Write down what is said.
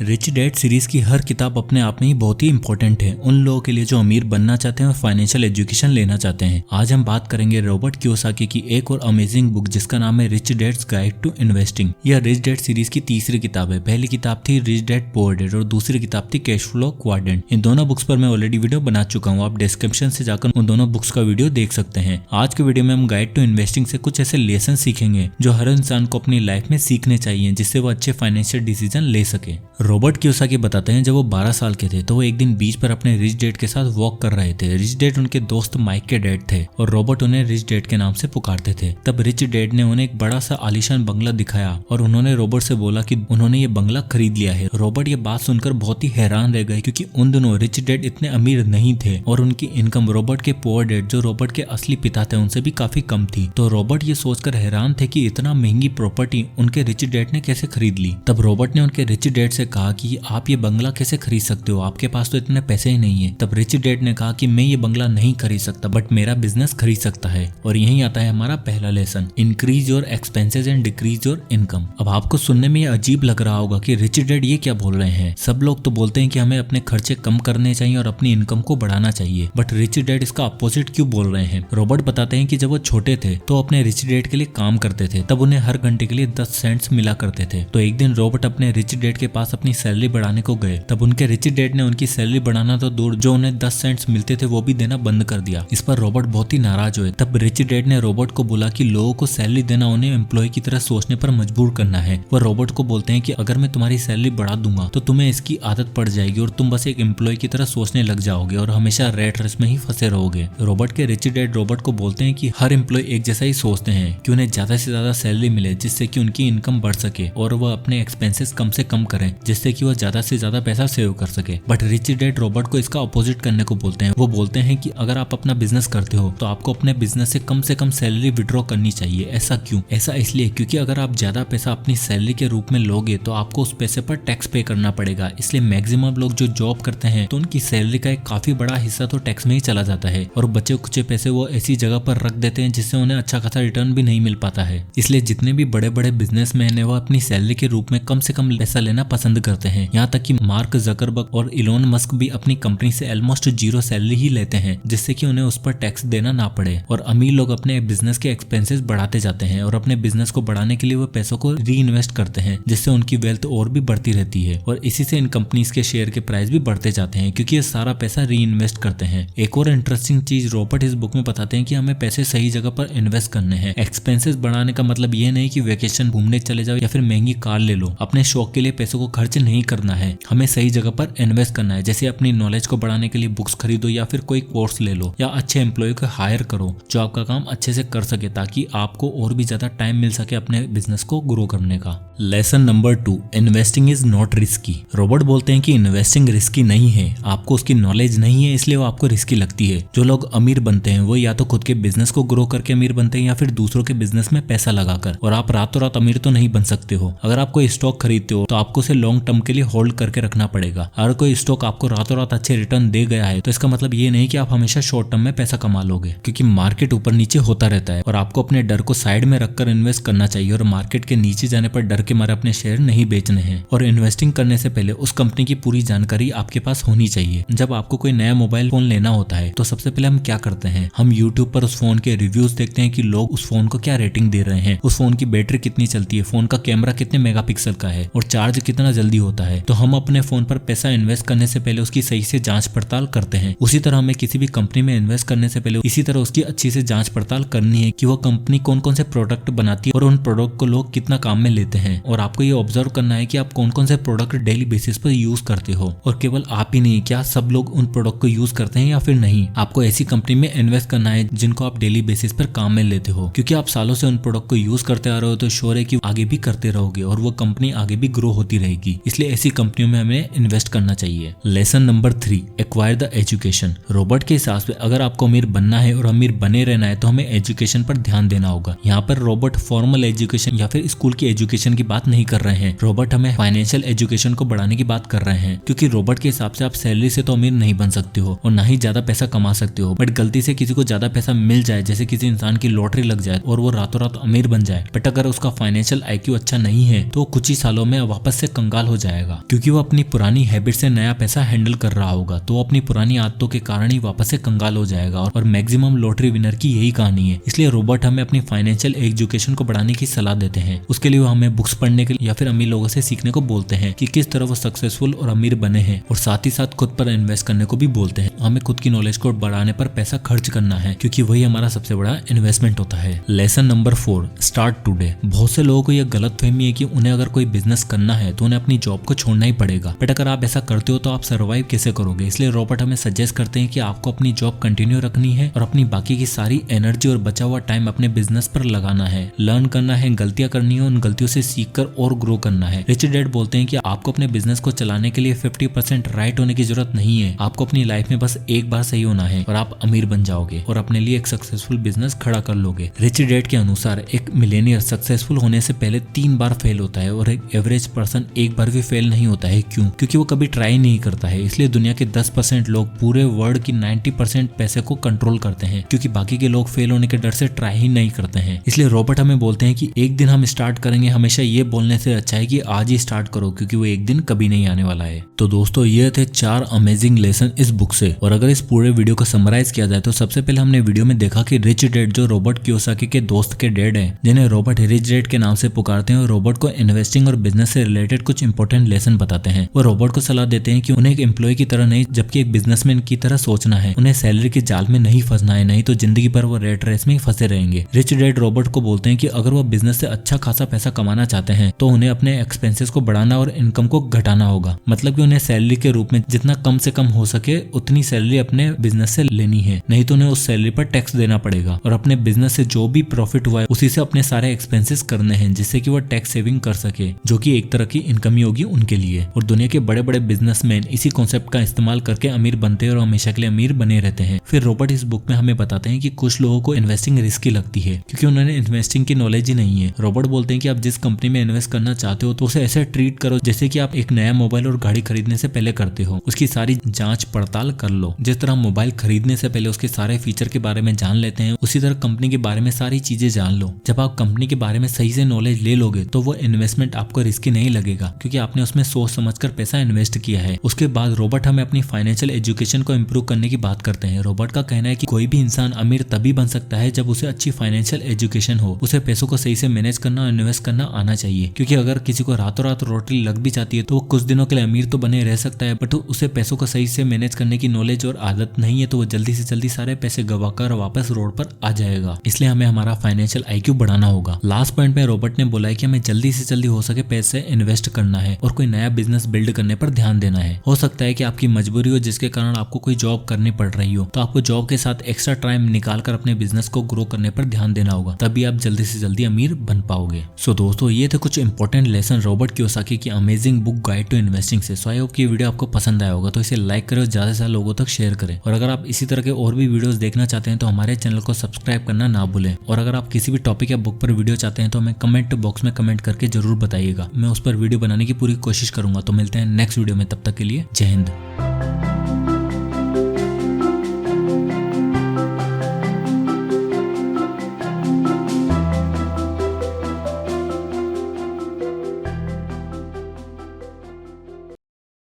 Rich dad series की हर किताब अपने आप में ही बहुत ही इंपॉर्टेंट है उन लोगों के लिए जो अमीर बनना चाहते हैं और फाइनेंशियल एजुकेशन लेना चाहते हैं। आज हम बात करेंगे रॉबर्ट कियोसाकी की एक और अमेजिंग बुक जिसका नाम है rich dad's guide to investing. यह रिच डैड सीरीज की तीसरी किताब है। पहली किताब थी रिच डैड पुअर डैड और दूसरी किताब थी कैश फ्लो क्वाड्रेंट। इन दोनों बुक्स पर मैं ऑलरेडी वीडियो बना चुका हूँ, आप डिस्क्रिप्शन से जाकर उन दोनों बुक्स का वीडियो देख सकते हैं। आज के वीडियो में हम गाइड टू इन्वेस्टिंग से कुछ ऐसे लेसन सीखेंगे जो हर इंसान को अपनी लाइफ में सीखने चाहिए जिससे वो अच्छे फाइनेंशियल डिसीजन ले सके। रॉबर्ट कियोसाकी बताते हैं जब वो 12 साल के थे तो वो एक दिन बीच पर अपने रिच डैड के साथ वॉक कर रहे थे। रिच डैड उनके दोस्त माइक के डैड थे और रॉबर्ट उन्हें रिच डैड के नाम से पुकारते थे। तब रिच डैड ने उन्हें एक बड़ा सा आलीशान बंगला दिखाया और उन्होंने रॉबर्ट से बोला कि उन्होंने ये बंगला खरीद लिया है। रॉबर्ट ये बात सुनकर बहुत ही हैरान रह गए क्योंकि उन दिनों रिच डैड इतने अमीर नहीं थे और उनकी इनकम रॉबर्ट के पुअर डैड जो रॉबर्ट के असली पिता थे उनसे भी काफी कम थी। तो रॉबर्ट ये सोचकर हैरान थे कि इतना महंगी प्रॉपर्टी उनके रिच डैड ने कैसे खरीद ली। तब रॉबर्ट ने उनके रिच डैड से कहा कि आप ये बंगला कैसे खरीद सकते हो, आपके पास तो इतने पैसे ही नहीं है। तब रिच डैड ने कहा कि मैं ये बंगला नहीं खरीद सकता बट मेरा बिजनेस खरीद सकता है। और यहीं आता है हमारा पहला lesson, increase your expenses and decrease your income. अब आपको सुनने में ये अजीब लग रहा होगा कि रिच डैड ये क्या बोल रहे हैं। सब लोग तो बोलते हैं कि हमें अपने खर्चे कम करने चाहिए और अपनी इनकम को बढ़ाना चाहिए, बट रिच डैड इसका अपोजिट क्यों बोल रहे हैं। रॉबर्ट बताते हैं कि जब वो छोटे थे तो अपने रिच डैड के लिए काम करते थे, तब उन्हें हर घंटे के लिए 10 सेंट्स मिला करते थे। तो एक दिन रॉबर्ट अपने रिच डैड के पास अपनी सैलरी बढ़ाने को गए। तब उनके रिच डैड ने उनकी सैलरी बढ़ाना तो दूर, जो उन्हें 10 सेंट्स मिलते थे वो भी देना बंद कर दिया। इस पर रॉबर्ट बहुत ही नाराज हुए। तब रिच डैड ने रॉबर्ट को बोला कि लोगों को सैलरी देना उन्हें एम्प्लॉय की तरह सोचने पर मजबूर करना है। वह रॉबर्ट को बोलते हैं कि अगर मैं तुम्हारी सैलरी बढ़ा दूंगा तो तुम्हें इसकी आदत पड़ जाएगी और तुम बस एक एम्प्लॉय की तरह सोचने लग जाओगे और हमेशा रेट रेस में ही फंसे रहोगे। रॉबर्ट के रिच डैड रॉबर्ट को बोलते हैं कि हर एम्प्लॉय एक जैसा ही सोचते हैं कि उन्हें ज्यादा से ज्यादा सैलरी मिले जिससे कि उनकी इनकम बढ़ सके और वह अपने एक्सपेंसेस कम से कम करें जिससे कि वह ज्यादा से ज्यादा पैसा सेव कर सके। बट रिच डैड रॉबर्ट को इसका अपोजिट करने को बोलते हैं। वो बोलते हैं कि अगर आप अपना बिजनेस करते हो तो आपको अपने बिजनेस से कम सैलरी विड्रॉ करनी चाहिए। ऐसा क्यों? ऐसा इसलिए क्योंकि अगर आप ज्यादा पैसा अपनी सैलरी के रूप में लोगे तो आपको उस पैसे पर टैक्स पे करना पड़ेगा। इसलिए मैक्सिमम लोग जो जॉब करते हैं तो उनकी सैलरी का एक काफी बड़ा हिस्सा तो टैक्स में ही चला जाता है और बचे कुछ पैसे वो ऐसी जगह पर रख देते हैं जिससे उन्हें अच्छा खासा रिटर्न भी नहीं मिल पाता है। इसलिए जितने भी बड़े बड़े बिजनेसमैन है वो अपनी सैलरी के रूप में कम से कम पैसा लेना पसंद करते हैं। यहाँ तक कि मार्क जकरबर्ग और इलोन मस्क भी अपनी कंपनी से ऑलमोस्ट 0 सैलरी ही लेते हैं जिससे कि उन्हें उस पर टैक्स देना ना पड़े। और अमीर लोग अपने बिजनेस के एक्सपेंसेस बढ़ाते जाते हैं और अपने बिजनेस को बढ़ाने के लिए वो पैसों को री इन्वेस्ट करते हैं जिससे उनकी वेल्थ और भी बढ़ती रहती है और इसी से इन कंपनीज के शेयर के प्राइस भी बढ़ते जाते हैं क्योंकि ये सारा पैसा री इन्वेस्ट करते हैं। एक और इंटरेस्टिंग चीज रॉबर्ट इस बुक में बताते हैं कि हमें पैसे सही जगह पर इन्वेस्ट करने हैं। एक्सपेंसेस बढ़ाने का मतलब ये नहीं कि वेकेशन घूमने चले जाओ या फिर महंगी कार ले लो। अपने शौक के लिए पैसों को खर्च नहीं करना है, हमें सही जगह पर इन्वेस्ट करना है। जैसे अपनी नॉलेज को बढ़ाने के लिए बुक्स खरीदो या फिर कोई कोर्स ले लो या अच्छे एम्प्लॉय को हायर करो जो आपका काम अच्छे से कर सके ताकि आपको और भी ज्यादा टाइम मिल सके अपने बिजनेस को ग्रो करने का। Lesson number 2, investing is not risky. Robert बोलते हैं कि इन्वेस्टिंग रिस्की नहीं है, आपको उसकी नॉलेज नहीं है इसलिए वो आपको रिस्की लगती है। जो लोग अमीर बनते हैं वो या तो खुद के बिजनेस को ग्रो करके अमीर बनते हैं या फिर दूसरों के बिजनेस में पैसा लगाकर। और आप रातों रात अमीर तो नहीं बन सकते हो। अगर आप कोई स्टॉक खरीदते हो तो आपको उसे लॉन्ग टर्म के लिए होल्ड करके रखना पड़ेगा। अगर कोई स्टॉक आपको रातों रात अच्छे रिटर्न दे गया है तो इसका मतलब ये नहीं कि आप हमेशा शॉर्ट टर्म में पैसा कमा लोगे क्योंकि मार्केट ऊपर नीचे होता रहता है और आपको अपने डर को साइड में रखकर इन्वेस्ट करना चाहिए और मार्केट के नीचे जाने पर डर के मारे अपने शेयर नहीं बेचने हैं। और इन्वेस्टिंग करने से पहले उस कंपनी की पूरी जानकारी आपके पास होनी चाहिए। जब आपको कोई नया मोबाइल फोन लेना होता है तो सबसे पहले हम क्या करते हैं, हम यूट्यूब पर उस फोन के रिव्यूज देखते हैं कि लोग उस फोन को क्या रेटिंग दे रहे हैं, उस फोन की बैटरी कितनी चलती है, फोन का कैमरा कितने मेगापिक्सल का है और चार्ज कितना जल्दी होता है। तो हम अपने फोन पर पैसा इन्वेस्ट करने से पहले उसकी सही से जांच पड़ताल करते हैं। उसी तरह हमें किसी भी कंपनी में इन्वेस्ट करने से पहले इसी तरह उसकी अच्छी से जांच पड़ताल करनी है कि वो कंपनी कौन कौन से प्रोडक्ट बनाती है और उन प्रोडक्ट को लोग कितना काम में लेते हैं। और आपको ये ऑब्जर्व करना है कि आप कौन कौन से प्रोडक्ट डेली बेसिस पर यूज करते हो और केवल आप ही नहीं, क्या सब लोग उन प्रोडक्ट को यूज करते हैं या फिर नहीं। आपको ऐसी कंपनी में इन्वेस्ट करना है जिनको आप डेली बेसिस पर काम में लेते हो क्योंकि आप सालों से उन प्रोडक्ट को यूज करते आ रहे हो तो श्योर है कि आगे भी करते रहोगे और वो कंपनी आगे भी ग्रो होती रहेगी। इसलिए ऐसी कंपनियों में हमें इन्वेस्ट करना चाहिए। Lesson number 3, acquire the education. Robert के हिसाब से अगर आपको अमीर बनना है और अमीर बने रहना है तो हमें एजुकेशन पर ध्यान देना होगा। यहाँ पर रॉबर्ट फॉर्मल एजुकेशन या फिर स्कूल की एजुकेशन की बात नहीं कर रहे हैं। रॉबर्ट हमें फाइनेंशियल एजुकेशन को बढ़ाने की बात कर रहे हैं क्योंकि रॉबर्ट के हिसाब से आप सैलरी से तो अमीर नहीं बन सकते हो और ना ही ज्यादा पैसा कमा सकते हो। बट गलती से किसी को ज्यादा पैसा मिल जाए, जैसे किसी इंसान की लॉटरी लग जाए और वो रातों रात अमीर बन जाए, बट अगर उसका फाइनेंशियल IQ अच्छा नहीं है तो कुछ ही सालों में वापस से कंगाल हो जाएगा, क्योंकि वो अपनी पुरानी हैबिट से नया पैसा हैंडल कर रहा होगा, तो वो अपनी पुरानी आदतों के कारण ही वापस से कंगाल हो जाएगा। और मैक्सिमम लॉटरी विनर की यही कहानी है। इसलिए रॉबर्ट हमें अपनी फाइनेंशियल एजुकेशन को बढ़ाने की सलाह देते हैं। उसके लिए वो हमें बुक्स पढ़ने के या फिर अमीर लोगों से सीखने को बोलते हैं कि किस तरह वो सक्सेसफुल और अमीर बने हैं, और साथ ही साथ खुद पर इन्वेस्ट करने को भी बोलते हैं। हमें खुद की नॉलेज को बढ़ाने पर पैसा खर्च करना है, क्योंकि वही हमारा सबसे बड़ा इन्वेस्टमेंट होता है। Lesson number 4, start today. बहुत से लोगों को यह गलतफहमी है कि उन्हें अगर कोई बिजनेस करना है तो उन्हें अपनी जॉब को छोड़ना ही पड़ेगा। बट अगर आप ऐसा करते हो तो आप सर्वाइव कैसे करोगे? इसलिए रॉबर्ट हमें सजेस्ट करते हैं कि आपको अपनी जॉब कंटिन्यू रखनी है और अपनी बाकी की सारी एनर्जी और बचा हुआ टाइम अपने बिजनेस पर लगाना है, लर्न करना है, गलतियां करनी है, उन गलतियों से सीखकर और ग्रो करना है। रिच डैड बोलते हैं कि आपको अपने बिजनेस को चलाने के लिए 50% राइट होने की जरूरत नहीं है। आपको अपनी लाइफ में बस एक बार सही होना है और आप अमीर बन जाओगे और अपने लिए एक सक्सेसफुल बिजनेस खड़ा कर लोगे। रिच डैड के अनुसार एक मिलेनियर सक्सेसफुल होने से पहले 3 बार फेल होता है और एक एवरेज पर्सन एक बार भी फेल नहीं होता है। क्यों? क्योंकि वो कभी ट्राई नहीं करता है। इसलिए दुनिया के 10% लोग पूरे वर्ल्ड की 90% पैसे को कंट्रोल करते हैं, क्योंकि बाकी के लोग फेल होने के डर से ट्राई ही नहीं करते हैं। इसलिए रॉबर्ट हमें बोलते हैं कि एक दिन हम स्टार्ट करेंगे, हमेशा ये बोलने से अच्छा है कि आज ही स्टार्ट करो, क्योंकि वो एक दिन कभी नहीं आने वाला है। तो दोस्तों, ये थे 4 अमेजिंग लेसन इस बुक से। और अगर इस पूरे वीडियो को समराइज किया जाए तो सबसे पहले हमने वीडियो में देखा कि रिच डैड जो रॉबर्ट कियोसाकी के दोस्त के डैड हैं, जिन्हें रॉबर्ट रिच डैड के नाम से पुकारते हैं, और रॉबर्ट को इन्वेस्टिंग और बिजनेस से रिलेटेड कुछ इंपॉर्टेंट लेसन बताते हैं। वो रॉबर्ट को सलाह देते हैं कि उन्हें एक एम्प्लॉय की तरह नहीं, जबकि एक बिजनेसमैन की तरह सोचना है। उन्हें सैलरी के जाल में नहीं फंसना है, नहीं तो जिंदगी भर वो रेट रेस में ही फंसे रहेंगे। रिच डैड रॉबर्ट को बोलते हैं कि अगर वो बिजनेस से अच्छा खासा पैसा कमाना चाहते हैं तो उन्हें अपने एक्सपेंसेस को बढ़ाना और इनकम को घटाना होगा। मतलब कि उन्हें सैलरी के रूप में जितना कम से कम हो सके उतनी सैलरी अपने बिजनेस से लेनी है, नहीं तो उन्हें उस सैलरी पर टैक्स देना पड़ेगा। और अपने बिजनेस से जो भी प्रॉफिट हुआ है उसी से अपने सारे एक्सपेंसेस करने हैं, जिससे कि वो टैक्स सेविंग कर सके, जो कि एक तरह की इनकम ही होगी उनके लिए। और दुनिया के बड़े बड़े बिजनेसमैन इसी कॉन्सेप्ट का इस्तेमाल करके अमीर बनते हैं और हमेशा के लिए अमीर बने रहते हैं। फिर रॉबर्ट इस बुक में हमें बताते हैं कि कुछ लोगों को इन्वेस्टिंग रिस्की लगती है, क्योंकि उन्होंने इन्वेस्टिंग की नॉलेज ही नहीं है। रॉबर्ट बोलते हैं कि आप जिस कंपनी में इन्वेस्ट करना चाहते हो तो उसे ऐसे ट्रीट करो जैसे कि आप एक नया मोबाइल और गाड़ी खरीदने से पहले करते हो। उसकी सारी जांच पड़ताल कर लो। जिस तरह मोबाइल खरीदने से पहले उसके सारे फीचर के बारे में जान लेते हैं, उसी तरह कंपनी के बारे में सारी चीजें जान लो। जब आप कंपनी के बारे में सही से नॉलेज ले लोगे तो वो इन्वेस्टमेंट आपको रिस्की नहीं लगेगा, क्योंकि आपने उसमें सोच समझकर पैसा इन्वेस्ट किया है। उसके बाद रॉबर्ट हमें अपनी फाइनेंशियल एजुकेशन को इम्प्रूव करने की बात करते हैं। रॉबर्ट का कहना है कि कोई भी इंसान अमीर तभी बन सकता है जब उसे अच्छी फाइनेंशियल एजुकेशन हो। उसे पैसों को सही से मैनेज करना और इन्वेस्ट करना आना चाहिए, क्योंकि अगर किसी को रातों रात लॉटरी लग भी जाती है तो वो कुछ दिनों के लिए अमीर तो बने रह सकता है, बट उसे पैसों को सही से मैनेज करने की नॉलेज और आदत नहीं है, तो वो जल्दी से जल्दी सारे पैसे गवाकर वापस रोड पर आ जाएगा। इसलिए हमें हमारा फाइनेंशियल IQ बढ़ाना होगा। लास्ट पॉइंट में रॉबर्ट ने बोला है कि हमें जल्दी से जल्दी हो सके पैसे इन्वेस्ट करना है और कोई नया बिजनेस बिल्ड करने पर ध्यान देना है। हो सकता है कि आपकी मजबूरी हो जिसके कारण आपको कोई जॉब करनी पड़ रही हो, तो आपको जॉब के साथ एक्स्ट्रा टाइम निकालकर अपने बिजनेस को ग्रो करने पर ध्यान देना होगा, तभी आप जल्दी से जल्दी अमीर बन पाओगे। सो दोस्तों, ये थे कुछ इंपॉर्टेंट लेसन रॉबर्ट कियोसाकी की amazing book guide to investing से। सो आई होप कि वीडियो आपको पसंद आया होगा, तो इसे लाइक करें और ज्यादा से ज्यादा लोगों तक शेयर करें। और अगर आप इसी तरह के और भी वीडियोस देखना चाहते हैं तो हमारे चैनल को सब्सक्राइब करना ना भूलें। और अगर आप किसी भी टॉपिक या बुक पर वीडियो चाहते हैं तो हमें कमेंट बॉक्स में कमेंट करके जरूर बताइएगा। मैं उस पर वीडियो बनाने की पूरी कोशिश करूंगा। तो मिलते हैं नेक्स्ट वीडियो में, तब तक के लिए जय हिंद।